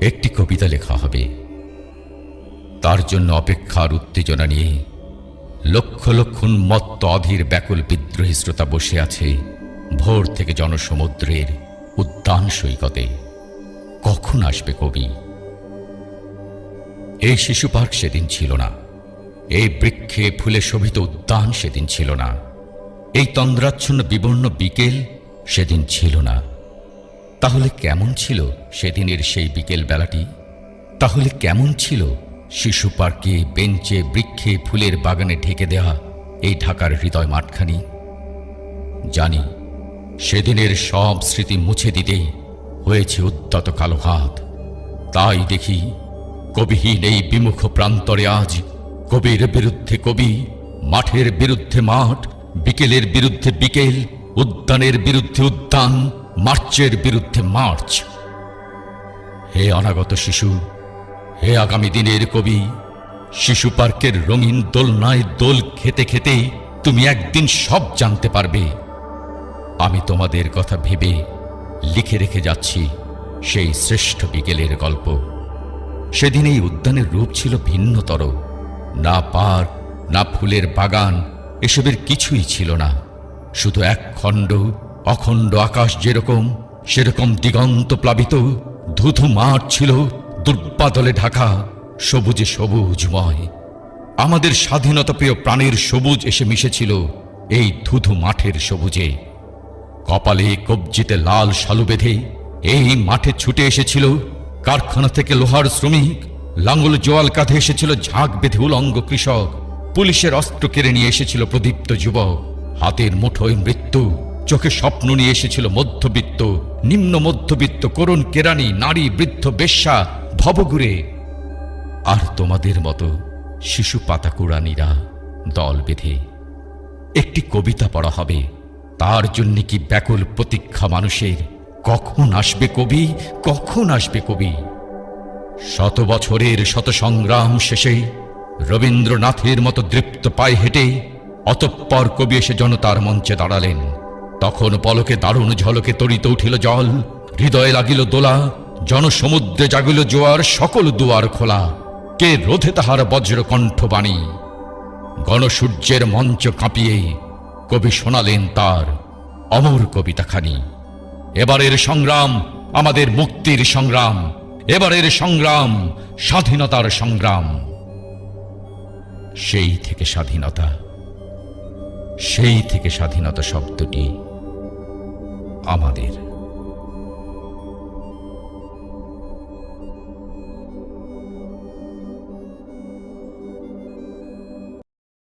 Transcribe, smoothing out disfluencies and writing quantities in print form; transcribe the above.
একটি কবিতা লেখা হবে। তার জন্য অপেক্ষার উত্তেজনা নিয়ে লক্ষ লক্ষ উন্মত্ত অধীর ব্যাকুল বিদ্রোহী শ্রোতা বসে আছে ভোর থেকে জনসমুদ্রের উদ্যান সৈকতে। কখন আসবে কবি? এই শিশু পার্ক সেদিন ছিল না, এই বৃক্ষে ফুলে শোভিত উদ্যান সেদিন ছিল না, এই তন্দ্রাচ্ছন্ন বিবর্ণ বিকেল সেদিন ছিল না। তাহলে কেমন ছিল সেদিনের সেই বিকেল বেলাটি? তাহলে কেমন ছিল শিশু পার্কে, বেঞ্চে, বৃক্ষে, ফুলের বাগানে ঢেকে দেয়া এই ঢাকার হৃদয় মাঠখানি? জানি সেদিনের সব স্মৃতি মুছে দিতে হয়েছে উদ্যত কালো হাত। তাই দেখি কবিহীন এই বিমুখ প্রান্তরে আজ কবির বিরুদ্ধে কবি, মাঠের বিরুদ্ধে মাঠ, বিকেলের বিরুদ্ধে বিকেল, উদ্যানের বিরুদ্ধে উদ্যান, মার্চের বিরুদ্ধে মার্চ। হে অনাগত শিশু, হে আগামী দিনের কবি, শিশু পার্কের রঙিন দোলনায় দোল খেতে খেতে তুমি একদিন সব জানতে পারবে। আমি তোমাদের কথা ভেবে লিখে রেখে যাচ্ছি সেই শ্রেষ্ঠ বিকেলের গল্প। সেদিন এই উদ্যানের রূপ ছিল ভিন্নতর। না পার্ক, না ফুলের বাগান, এসবের কিছুই ছিল না। শুধু এক খণ্ড অখণ্ড আকাশ যেরকম, সেরকম দিগন্ত প্লাবিত ধুধু মাঠ ছিল, দুর্বাদলে ঢাকা, সবুজে সবুজময়। আমাদের স্বাধীনতাপ্রিয় প্রাণের সবুজ এসে মিশেছিল এই ধুধু মাঠের সবুজে। কপালে কবজিতে লাল শালু বেঁধে এই মাঠে ছুটে এসেছিল কারখানা থেকে লোহার শ্রমিক, লাঙ্গল জোয়াল কাঁধে এসেছিল ঝাঁক বেঁধে উলঙ্গ কৃষক, পুলিশের অস্ত্র কেড়ে নিয়ে এসেছিল প্রদীপ্ত যুবক, হাতের মুঠোয় মৃত্যু, চোখে স্বপ্ন নিয়ে এসেছিল মধ্যবিত্ত, নিম্ন মধ্যবিত্ত, করুণ কেরানি, নারী, বৃদ্ধ, বেশ্যা, ভবঘুরে। আর তোমাদের মতো শিশু পাতাকুড়ানিরা দল বেঁধে একটি কবিতা পড়া হবে। তার জন্য কি ব্যাকুল প্রতীক্ষা মানুষের, কখন আসবে কবি, কখন আসবে কবি? শত বছরের শত সংগ্রাম শেষে রবীন্দ্রনাথের মতো দৃপ্ত পায়ে হেঁটে অতঃপর কবি এসে জনতার মঞ্চে দাঁড়ালেন। তখন পলকে দারুণ ঝলকে তরিতে উঠিল জল, হৃদয়ে লাগিল দোলা, জনসমুদ্রে জাগিল জোয়ার, সকল দুয়ার খোলা। কে রোধে তাহার বজ্র কণ্ঠবাণী? গণসূর্যের মঞ্চ কাঁপিয়ে কবি শোনালেন তার অমর কবিতাখানি। এবারের সংগ্রাম আমাদের মুক্তির সংগ্রাম, এবারের সংগ্রাম স্বাধীনতার সংগ্রাম। সেই থেকে স্বাধীনতা, সেই থেকে স্বাধীনতা শব্দটি আমাদের।